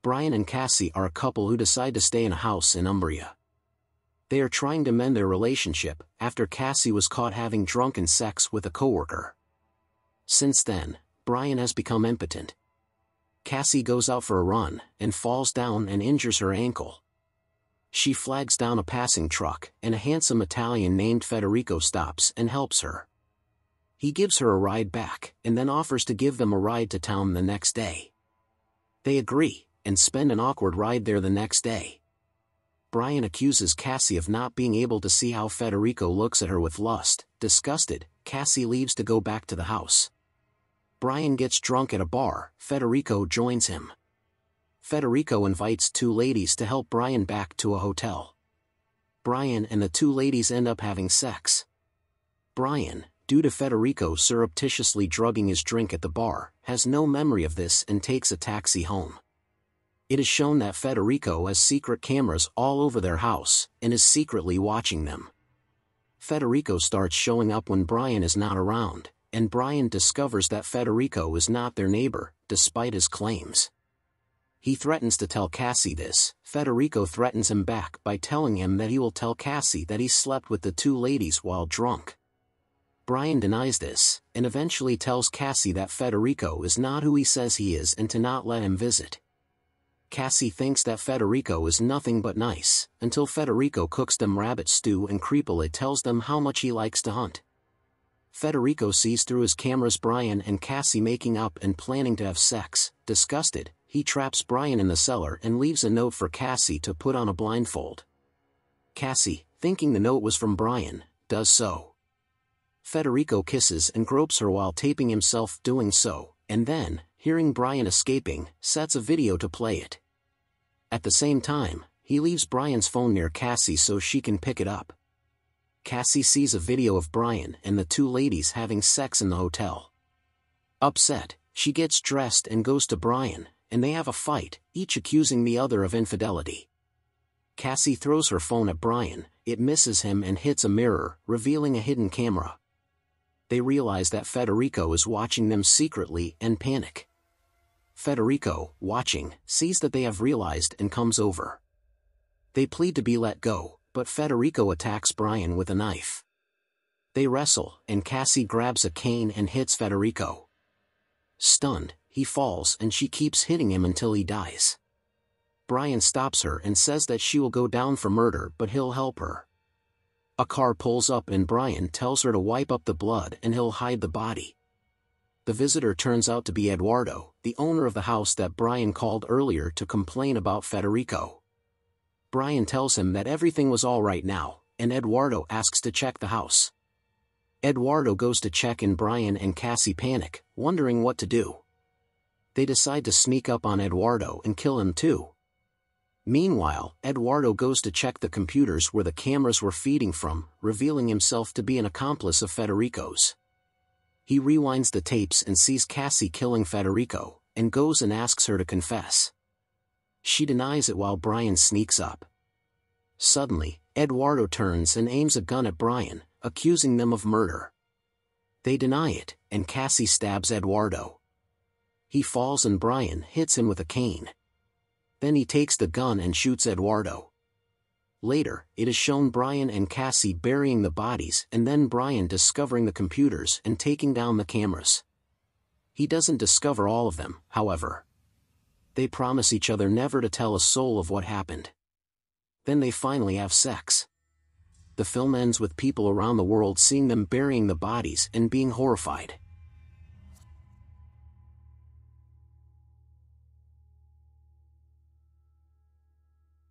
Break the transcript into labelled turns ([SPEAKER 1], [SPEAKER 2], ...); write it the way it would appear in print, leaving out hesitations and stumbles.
[SPEAKER 1] Brian and Cassie are a couple who decide to stay in a house in Umbria. They are trying to mend their relationship after Cassie was caught having drunken sex with a coworker. Since then, Brian has become impotent. Cassie goes out for a run and falls down and injures her ankle. She flags down a passing truck, and a handsome Italian named Federico stops and helps her. He gives her a ride back and then offers to give them a ride to town the next day. They agree, and spend an awkward ride there the next day. Brian accuses Cassie of not being able to see how Federico looks at her with lust. Disgusted, Cassie leaves to go back to the house. Brian gets drunk at a bar. Federico joins him. Federico invites two ladies to help Brian back to a hotel. Brian and the two ladies end up having sex. Brian, due to Federico surreptitiously drugging his drink at the bar, has no memory of this and takes a taxi home. It is shown that Federico has secret cameras all over their house and is secretly watching them. Federico starts showing up when Brian is not around, and Brian discovers that Federico is not their neighbor, despite his claims. He threatens to tell Cassie this. Federico threatens him back by telling him that he will tell Cassie that he slept with the two ladies while drunk. Brian denies this, and eventually tells Cassie that Federico is not who he says he is and to not let him visit. Cassie thinks that Federico is nothing but nice, until Federico cooks them rabbit stew and creepily tells them how much he likes to hunt. Federico sees through his cameras Brian and Cassie making up and planning to have sex. Disgusted, he traps Brian in the cellar and leaves a note for Cassie to put on a blindfold. Cassie, thinking the note was from Brian, does so. Federico kisses and gropes her while taping himself doing so, and then, hearing Brian escaping, sets a video to play it. At the same time, he leaves Brian's phone near Cassie so she can pick it up. Cassie sees a video of Brian and the two ladies having sex in the hotel. Upset, she gets dressed and goes to Brian, and they have a fight, each accusing the other of infidelity. Cassie throws her phone at Brian, it misses him and hits a mirror, revealing a hidden camera. They realize that Federico is watching them secretly and panic. Federico, watching, sees that they have realized and comes over. They plead to be let go, but Federico attacks Brian with a knife. They wrestle, and Cassie grabs a cane and hits Federico. Stunned, he falls and she keeps hitting him until he dies. Brian stops her and says that she will go down for murder but he'll help her. A car pulls up and Brian tells her to wipe up the blood and he'll hide the body. The visitor turns out to be Eduardo, the owner of the house that Brian called earlier to complain about Federico. Brian tells him that everything was all right now, and Eduardo asks to check the house. Eduardo goes to check and Brian and Cassie panic, wondering what to do. They decide to sneak up on Eduardo and kill him too. Meanwhile, Eduardo goes to check the computers where the cameras were feeding from, revealing himself to be an accomplice of Federico's. He rewinds the tapes and sees Cassie killing Federico, and goes and asks her to confess. She denies it while Brian sneaks up. Suddenly, Eduardo turns and aims a gun at Brian, accusing them of murder. They deny it, and Cassie stabs Eduardo. He falls and Brian hits him with a cane. Then he takes the gun and shoots Eduardo. Later, it is shown Brian and Cassie burying the bodies and then Brian discovering the computers and taking down the cameras. He doesn't discover all of them, however. They promise each other never to tell a soul of what happened. Then they finally have sex. The film ends with people around the world seeing them burying the bodies and being horrified.